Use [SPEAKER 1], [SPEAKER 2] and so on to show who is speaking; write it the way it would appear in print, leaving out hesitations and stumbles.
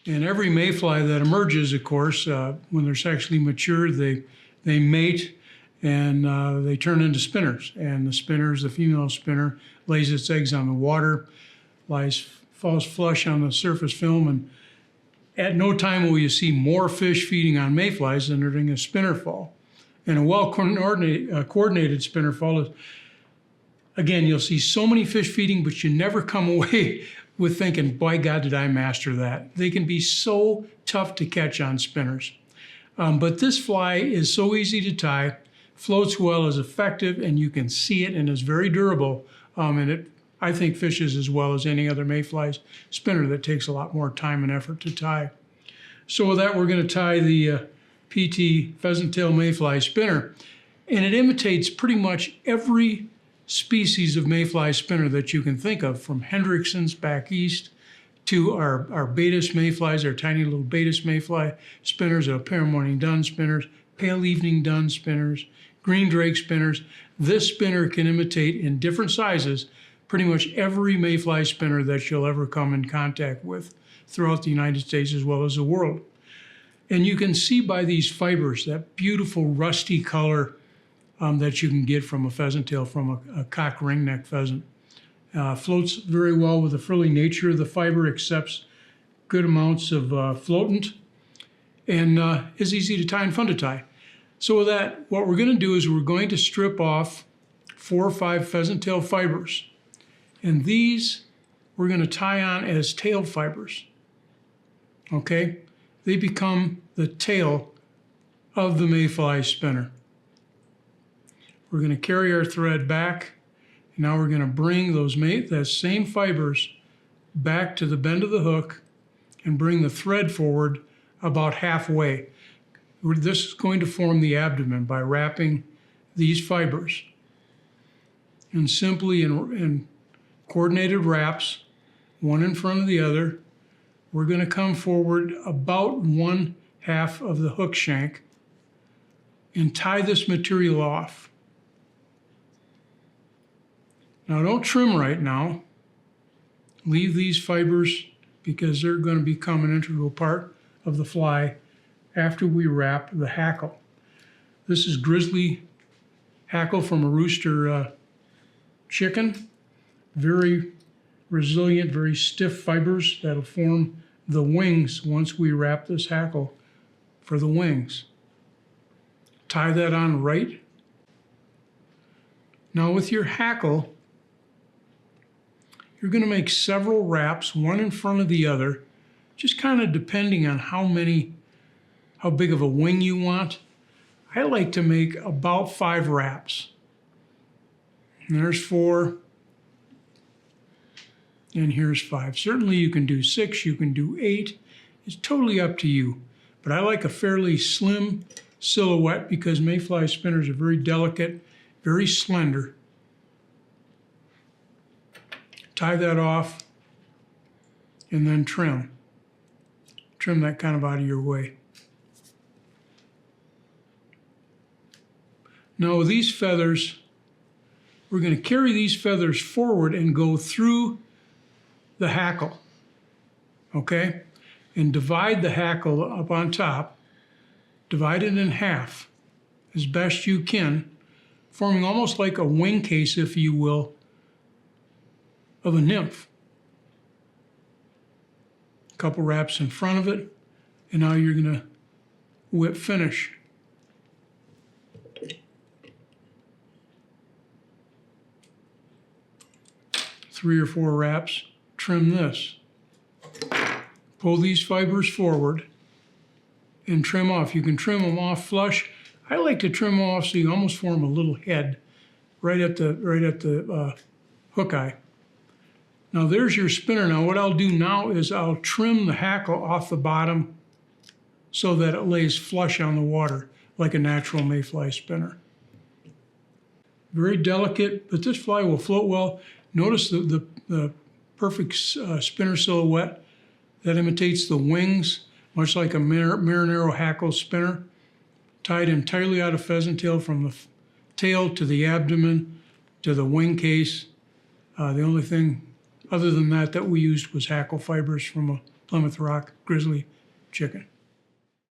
[SPEAKER 1] And every mayfly that emerges, of course, when they're sexually mature, they mate and they turn into spinners. And the spinners, the female spinner, lays its eggs on the water, falls flush on the surface film, and at no time will you see more fish feeding on mayflies than during a spinner fall. And a well-coordinated spinner fall is, again, you'll see so many fish feeding, but you never come away with thinking, by God, did I master that. They can be so tough to catch on spinners. But this fly is so easy to tie, floats well, is effective, and you can see it, and is very durable. And it, I think, fishes as well as any other mayfly spinner that takes a lot more time and effort to tie. So with that, we're going to tie the PT pheasant tail mayfly spinner, and it imitates pretty much every species of mayfly spinner that you can think of, from Hendrickson's back east to our Baetis mayflies, our tiny little Baetis mayfly spinners, our pale morning dun spinners, pale evening dun spinners, green drake spinners. This spinner can imitate in different sizes pretty much every mayfly spinner that you'll ever come in contact with throughout the United States as well as the world. And you can see by these fibers, that beautiful rusty color that you can get from a pheasant tail, from a cock ringneck pheasant. Floats very well with the frilly nature of the fiber, accepts good amounts of floatant, and is easy to tie and fun to tie. So with that, what we're going to do is we're going to strip off 4 or 5 pheasant tail fibers. And these we're going to tie on as tail fibers. Okay? They become the tail of the mayfly spinner. We're going to carry our thread back. And now we're going to bring those same fibers back to the bend of the hook and bring the thread forward about halfway. This is going to form the abdomen by wrapping these fibers. And simply in coordinated wraps, one in front of the other, we're going to come forward about 1/2 of the hook shank and tie this material off. Now don't trim right now. Leave these fibers because they're going to become an integral part of the fly after we wrap the hackle. This is grizzly hackle from a rooster chicken. Very resilient, very stiff fibers that'll form the wings once we wrap this hackle for the wings. Tie that on right. Now with your hackle, you're going to make several wraps, one in front of the other, just kind of depending on how big of a wing you want. I like to make about 5 wraps. And there's 4, and here's 5. Certainly you can do 6, you can do 8. It's totally up to you. But I like a fairly slim silhouette because mayfly spinners are very delicate, very slender. Tie that off and then trim. Trim that kind of out of your way. Now with these feathers, we're going to carry these feathers forward and go through the hackle, okay? And divide the hackle up on top, divide it in half as best you can, forming almost like a wing case, if you will, of a nymph. A couple wraps in front of it, and now you're going to whip finish. Three or 4 wraps, trim this. Pull these fibers forward and trim off. You can trim them off flush. I like to trim off so you almost form a little head right at the hook eye. Now there's your spinner. Now what I'll do now is I'll trim the hackle off the bottom so that it lays flush on the water like a natural mayfly spinner. Very delicate, but this fly will float well. Notice the perfect spinner silhouette that imitates the wings, much like a marinero hackle spinner, tied entirely out of pheasant tail from the tail to the abdomen to the wing case. The only thing other than that we used was hackle fibers from a Plymouth Rock grizzly chicken.